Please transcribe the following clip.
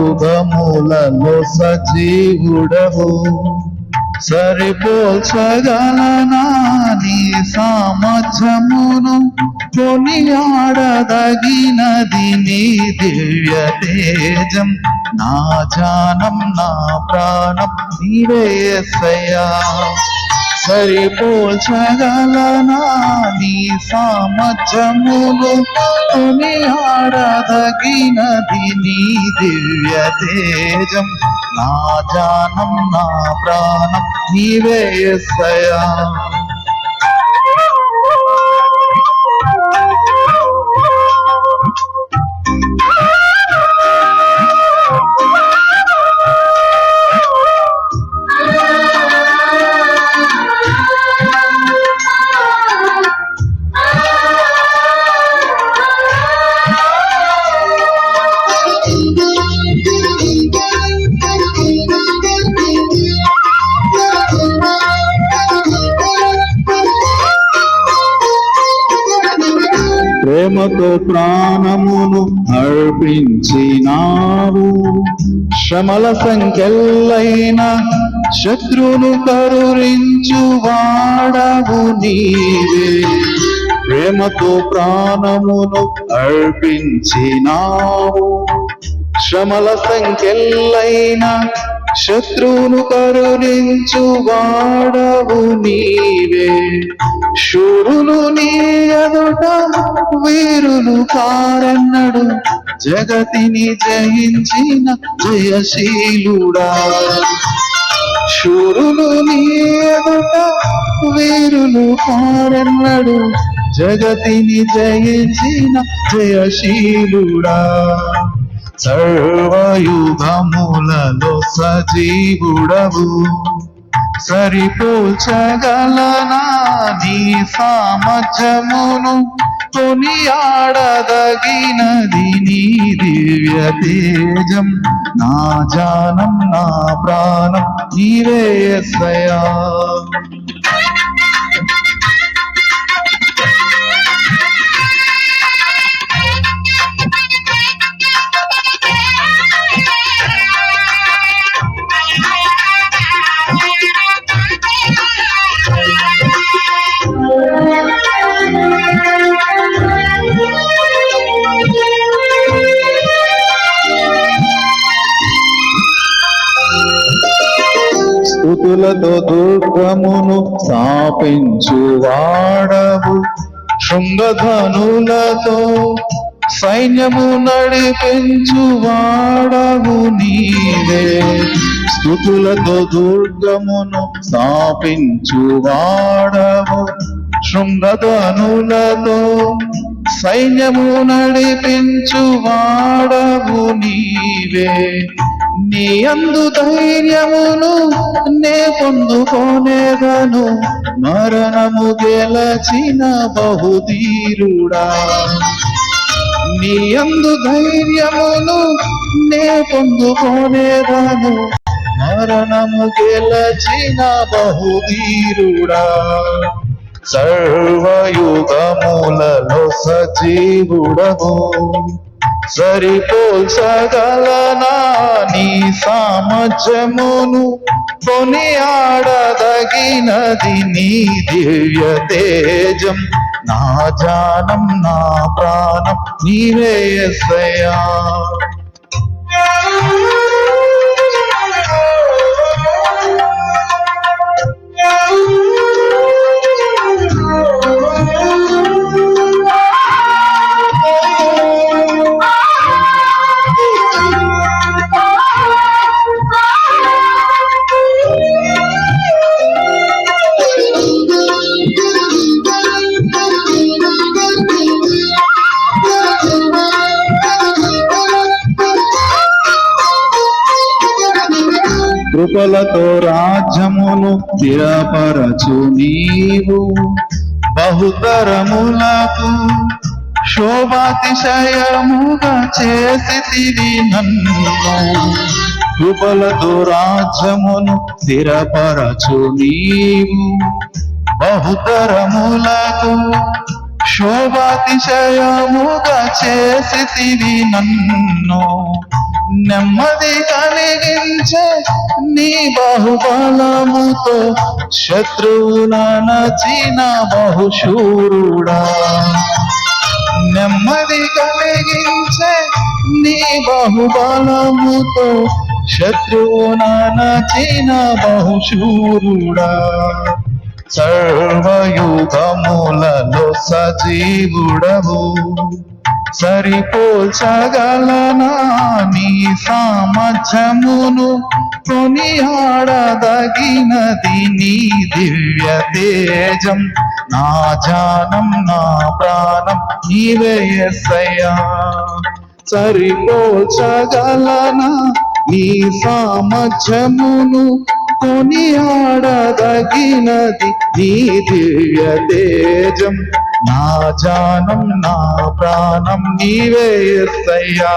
సర్వయుగములలో సజీవుడవు, సరిపోల్చగలనా నీ సామర్థ్యమును, కొనియాడదగినది నీ దివ్య తేజం. నా జానం నా ప్రాణం నీవే యేసయ్యా, సరిపోల్చగలనా నీ సామర్థ్యమును, కొనియాడదగినది నీ దివ్య తేజం. నా జానం నా ప్రాణం నీవే యేసయ్యా. ప్రేమతో ప్రాణమును అర్పించినావు, శ్రమల సంఖ్యలైన శత్రువును కరుణించు వాడవు నీవే. ప్రేమతో ప్రాణమును అర్పించినావు, శ్రమల సంఖ్యలైన శత్రువును కరుణించు వాడవు నీవే. శూరులు నీ ఎదుట వీరులు కారన్నడు, జగతిని జయించిన జయశీలుడా. శూరులు నీ ఎదుట వీరులు కారన్నడు, జగతిని జయించిన జయశీలుడా. సర్వయుగములలో సజీవుడవు, సరిపోల్చగలనా నీ సామర్థ్యమును, కొనియాడదగినది నీ దివ్య తేజం. నా జానం నా ప్రాణం నీవే యేసయ్యా. స్తుతులతో దుర్గమును స్థాపించు వాడవు, శృంగధనులతో సైన్యము నడిపించు వాడవు నీవే. స్తుతులతో దుర్గమును స్థాపించు వాడవు, శృంగధనులతో సైన్యము నడిపించు వాడవు నీవే. నీ అందు ధైర్యమును నే పొందుకోనేదను, మరణము గెలచిన బహుధీరుడా. నీ అందు ధైర్యమును నే పొందుకోనేదను, మరణము గెలచిన బహుధీరుడా. సర్వయుగములలో సజీవుడవు, సరిపోల్చగలనా నీ సామర్థ్యమును, కొనియాడదగినది నీ దివ్య తేజం. నా జానం నా ప్రాణం నీవే యేసయ్యా. కృపలతో రాజ్యమును స్థిరపరచు నీవు బహుతరములకు శోభాతిశయముగా చేసితివి నన్ను కృపలతో రాజ్యమును స్థిరపరచు నీవు బహుతరములకు శోభాతిశయముగా చేసితివి నన్ను నెమ్మది కలిగించే నీ బాహుబలముతో శత్రువునచిన బహుశూరుడా నెమ్మది కలిగించే నీ బాహుబలముతో శత్రువునచిన బహుశూరుడా సర్వయుగములలో సజీవుడవు సరిపోల్చగలనా నీ సామర్థ్యమును కొనియాడదగినది నీ దివ్య తేజం నా జానం నా ప్రాణం నీవే యేసయ్యా సరిపోల్చగలనా నీ సామర్థ్యమును కొనియాడదగినది నీ దివ్య తేజం నా జానం నా ప్రాణం నీవే యేసయ్యా